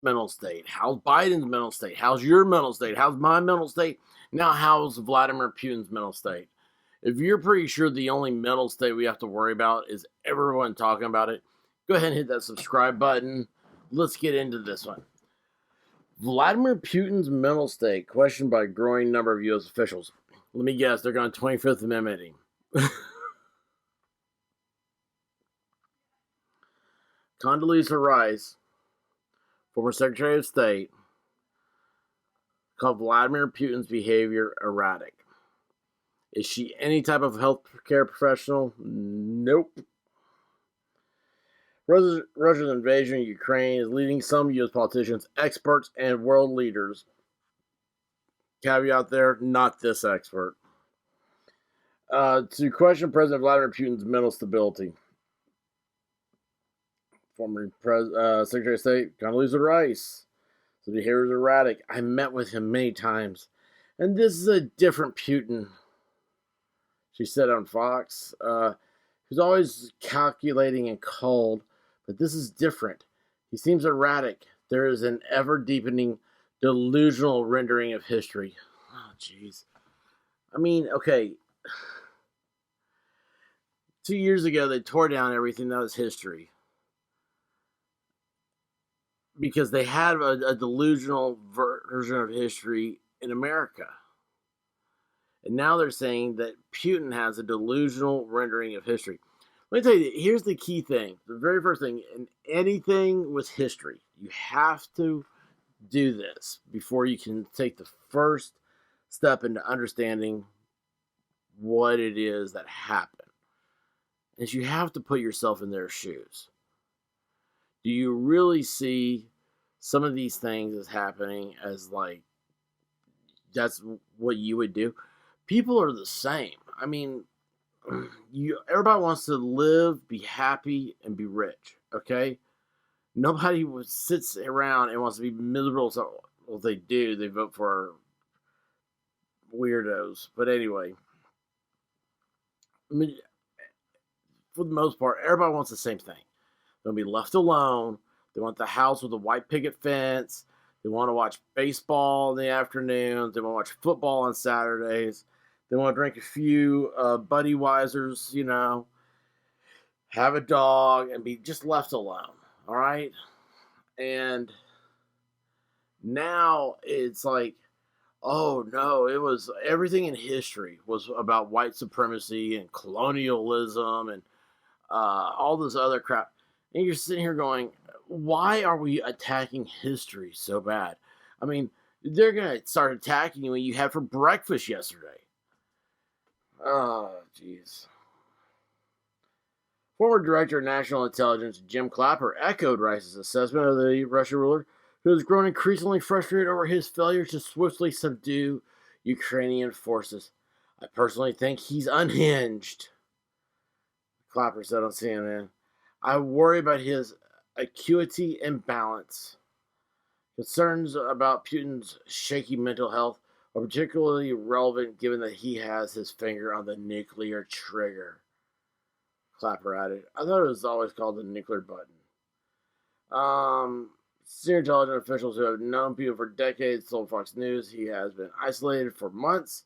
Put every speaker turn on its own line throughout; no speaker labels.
mental state? How's Biden's mental state? How's your mental state? How's my mental state? Now, how's Vladimir Putin's mental state? If you're pretty sure the only mental state we have to worry about is everyone talking about it, go ahead and hit that subscribe button. Let's get into this one. Vladimir Putin's mental state questioned by a growing number of U.S. officials. Let me guess, they're going to 25th Amendment him. Condoleezza Rice, former Secretary of State, called Vladimir Putin's behavior erratic. Is she any type of healthcare professional? Nope. Russia's invasion of Ukraine is leading some U.S. politicians, experts, and world leaders. Caveat there, not this expert. To question President Vladimir Putin's mental stability. Former Secretary of State Condoleezza Rice. The behavior is erratic. I met with him many times. And this is a different Putin, she said on Fox. He's always calculating and cold, but this is different. He seems erratic. There is an ever-deepening delusional rendering of history. Oh, jeez. I mean, okay. 2 years ago, they tore down everything that was history. Because they had a delusional version of history in America. And now they're saying that Putin has a delusional rendering of history. Let me tell you, here's the key thing. The very first thing, in anything with history, you have to do this before you can take the first step into understanding what it is that happened. Is you have to put yourself in their shoes. Do you really see some of these things as happening as like that's what you would do? People are the same. I mean, everybody wants to live, be happy, and be rich. Okay, nobody sits around and wants to be miserable. So, well, they do. They vote for weirdos. But anyway, I mean, for the most part, everybody wants the same thing. They'll be left alone. They want the house with a white picket fence. They want to watch baseball in the afternoons. They want to watch football on Saturdays. They want to drink a few Budweisers, have a dog, and be just left alone. All right? And now it's like, oh no, it was everything in history was about white supremacy and colonialism and all this other crap. And you're sitting here going, why are we attacking history so bad? I mean, they're going to start attacking you when you had for breakfast yesterday. Oh, jeez. Former Director of National Intelligence Jim Clapper echoed Rice's assessment of the Russian ruler, who has grown increasingly frustrated over his failure to swiftly subdue Ukrainian forces. I personally think he's unhinged, Clapper said on CNN. I worry about his acuity and balance. Concerns about Putin's shaky mental health are particularly relevant given that he has his finger on the nuclear trigger, Clapper added. I thought it was always called the nuclear button. Senior intelligence officials who have known Putin for decades told Fox News he has been isolated for months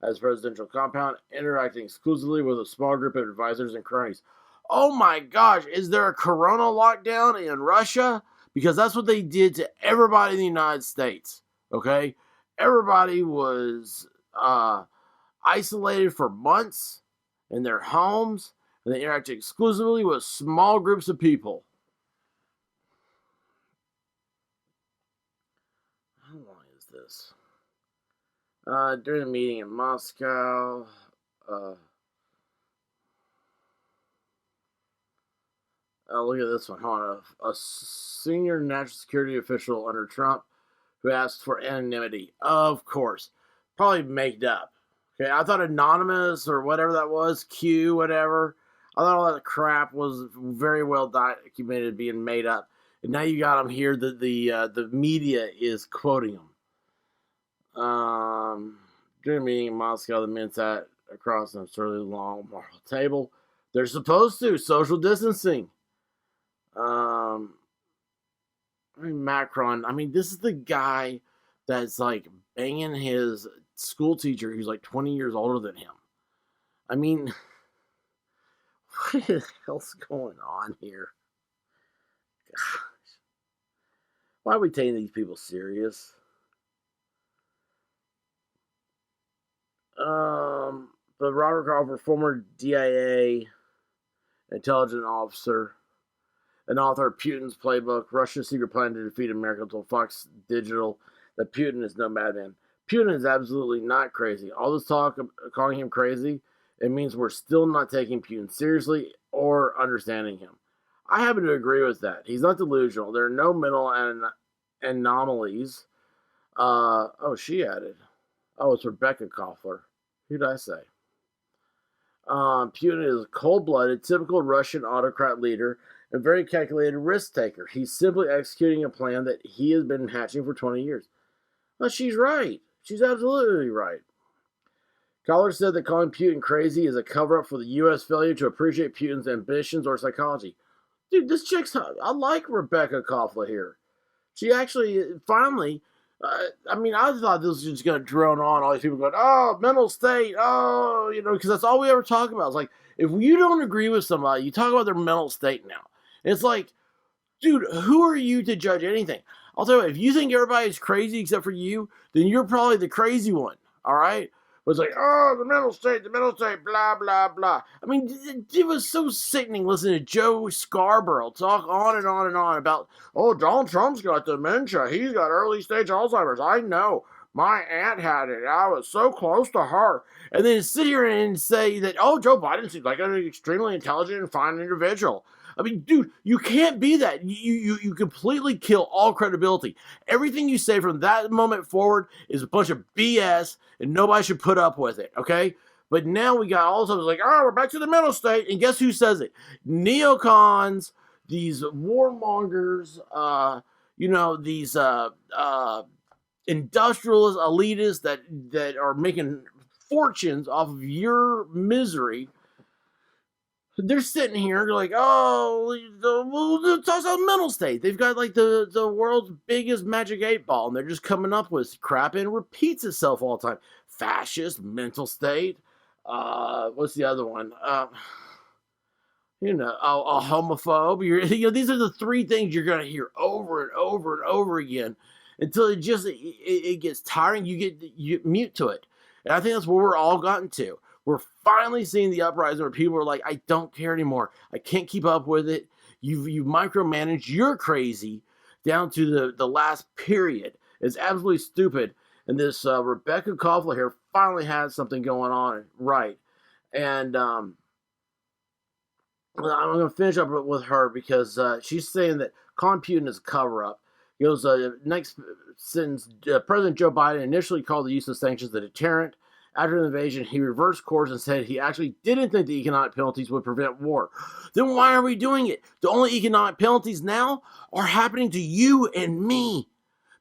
at his presidential compound, interacting exclusively with a small group of advisors and cronies. Oh my gosh, is there a corona lockdown in Russia? Because that's what they did to everybody in the United States, okay? Everybody was isolated for months in their homes, and they interacted exclusively with small groups of people. How long is this? During a meeting in Moscow, look at this one. Hold on. A senior national security official under Trump who asked for anonymity. Of course. Probably made up. Okay, I thought anonymous or whatever that was, Q, whatever. I thought all that crap was very well documented being made up. And now you got them here that the media is quoting them. During a meeting in Moscow, the men sat across an absurdly long marble table. They're supposed to. Social distancing. I mean, Macron. I mean, this is the guy that's like banging his school teacher who's like 20 years older than him. I mean, what the hell's going on here? Gosh. Why are we taking these people serious? But Robert Crawford, former DIA intelligence officer, an author of Putin's Playbook, Russia's secret plan to defeat America, told Fox Digital that Putin is no madman. Putin is absolutely not crazy. All this talk of calling him crazy, it means we're still not taking Putin seriously or understanding him. I happen to agree with that. He's not delusional. There are no mental anomalies. She added. Oh, it's Rebecca Koffler. Who did I say? Putin is a cold-blooded, typical Russian autocrat leader and very calculated risk taker. He's simply executing a plan that he has been hatching for 20 years. Well, she's right. She's absolutely right. Collar said that calling Putin crazy is a cover-up for the U.S. failure to appreciate Putin's ambitions or psychology. Dude, this chick's... I like Rebecca Koffler here. She actually, finally... I thought this was just going to drone on. All these people going, oh, mental state, oh, because that's all we ever talk about. It's like, if you don't agree with somebody, you talk about their mental state now. It's like, dude, who are you to judge anything? I'll tell you, if you think everybody's crazy except for you, then you're probably the crazy one, all right? But it's like, oh, the mental state, blah, blah, blah. I mean, it was so sickening listening to Joe Scarborough talk on and on and on about, oh, Donald Trump's got dementia. He's got early stage Alzheimer's. I know. My aunt had it. I was so close to her. And then sit here and say that, oh, Joe Biden seems like an extremely intelligent and fine individual. I mean, dude, you can't be that. You completely kill all credibility. Everything you say from that moment forward is a bunch of BS, and nobody should put up with it, okay? But now we got all of a sudden like, oh, we're back to the mental state, and guess who says it? Neocons, these warmongers, these industrialist elitists that are making fortunes off of your misery. They're sitting here, they're like, oh, we'll talk about mental state. They've got like the world's biggest magic 8-ball, and they're just coming up with crap, and it repeats itself all the time. Fascist, mental state. What's the other one? A homophobe. These are the three things you're going to hear over and over and over again until it gets tiring. You mute to it. And I think that's where we're all gotten to. We're finally seeing the uprising where people are like, I don't care anymore. I can't keep up with it. You micromanaged. You're crazy down to the last period. It's absolutely stupid. And this Rebecca Koffler here finally has something going on right. And I'm going to finish up with her because she's saying that calling Putin is a cover-up. He goes, next sentence, President Joe Biden initially called the use of sanctions a deterrent. After the invasion, he reversed course and said he actually didn't think the economic penalties would prevent war. Then why are we doing it? The only economic penalties now are happening to you and me.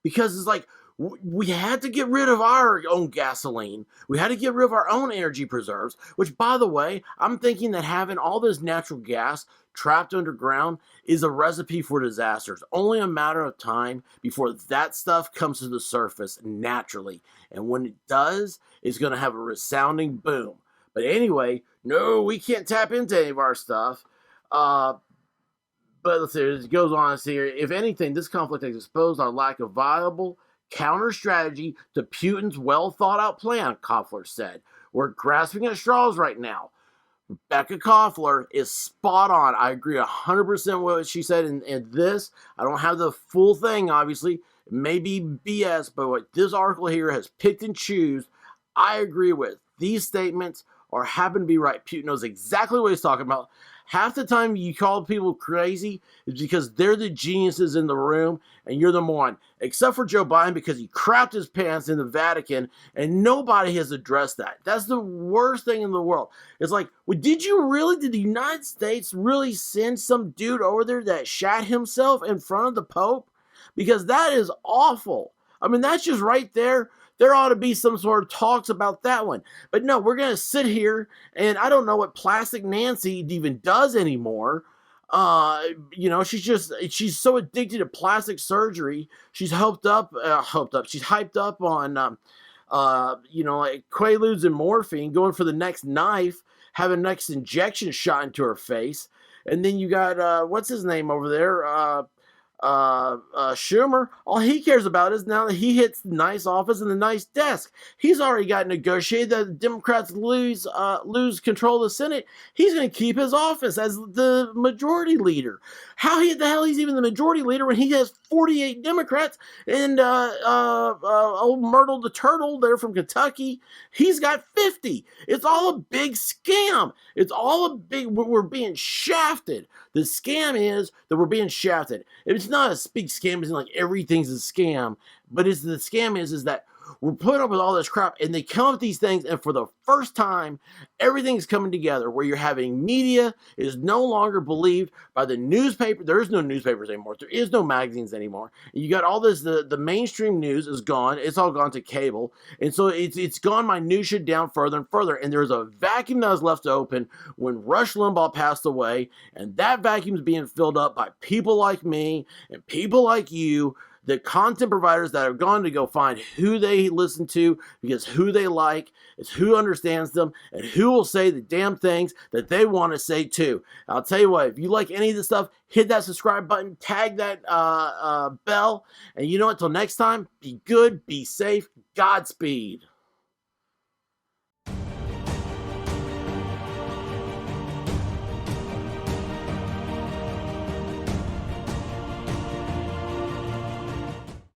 Because it's like, we had to get rid of our own gasoline. We had to get rid of our own energy preserves, which, by the way, I'm thinking that having all this natural gas trapped underground is a recipe for disasters. Only a matter of time before that stuff comes to the surface naturally. And when it does, it's going to have a resounding boom. But anyway, no, we can't tap into any of our stuff. But let's see, it goes on to see here. If anything, this conflict has exposed our lack of viable counter strategy to Putin's well-thought-out plan, Koffler said. We're grasping at straws right now. Rebecca Koffler is spot on. I agree 100% with what she said in this. I don't have the full thing, obviously. It may be BS, but what this article here has picked and choose, I agree with. These statements happen to be right. Putin knows exactly what he's talking about. Half the time you call people crazy is because they're the geniuses in the room and you're the moron. Except for Joe Biden because he crapped his pants in the Vatican and nobody has addressed that. That's the worst thing in the world. It's like, well, did the United States really send some dude over there that shat himself in front of the Pope? Because that is awful. I mean, that's just right there. There ought to be some sort of talks about that one. But no, we're going to sit here, and I don't know what Plastic Nancy even does anymore. Uh, she's so addicted to plastic surgery. She's she's hyped up on, like Quaaludes and morphine, going for the next knife, having next injection shot into her face. And then you got, what's his name over there? Schumer, all he cares about is now that he hits the nice office and the nice desk. He's already got negotiated that the Democrats lose control of the Senate. He's going to keep his office as the majority leader. How the hell he's even the majority leader when he has 48 Democrats and old Myrtle the Turtle there from Kentucky, he's got 50. It's all a big scam. It's all a big. We're being shafted. The scam is that we're being shafted. It's not a big scam. It's like everything's a scam, but the scam is that we're putting up with all this crap, and they come up with these things, and for the first time, everything's coming together where you're having media is no longer believed by the newspaper. There is no newspapers anymore. There is no magazines anymore. You got all this, the mainstream news is gone. It's all gone to cable. And so it's gone minutia down further and further. And there's a vacuum that was left open when Rush Limbaugh passed away. And that vacuum is being filled up by people like me and people like you, the content providers that are going to go find who they listen to, because who they like is who understands them and who will say the damn things that they want to say too. I'll tell you what, if you like any of this stuff, hit that subscribe button, tag that bell, and you know what, till next time, be good, be safe, Godspeed.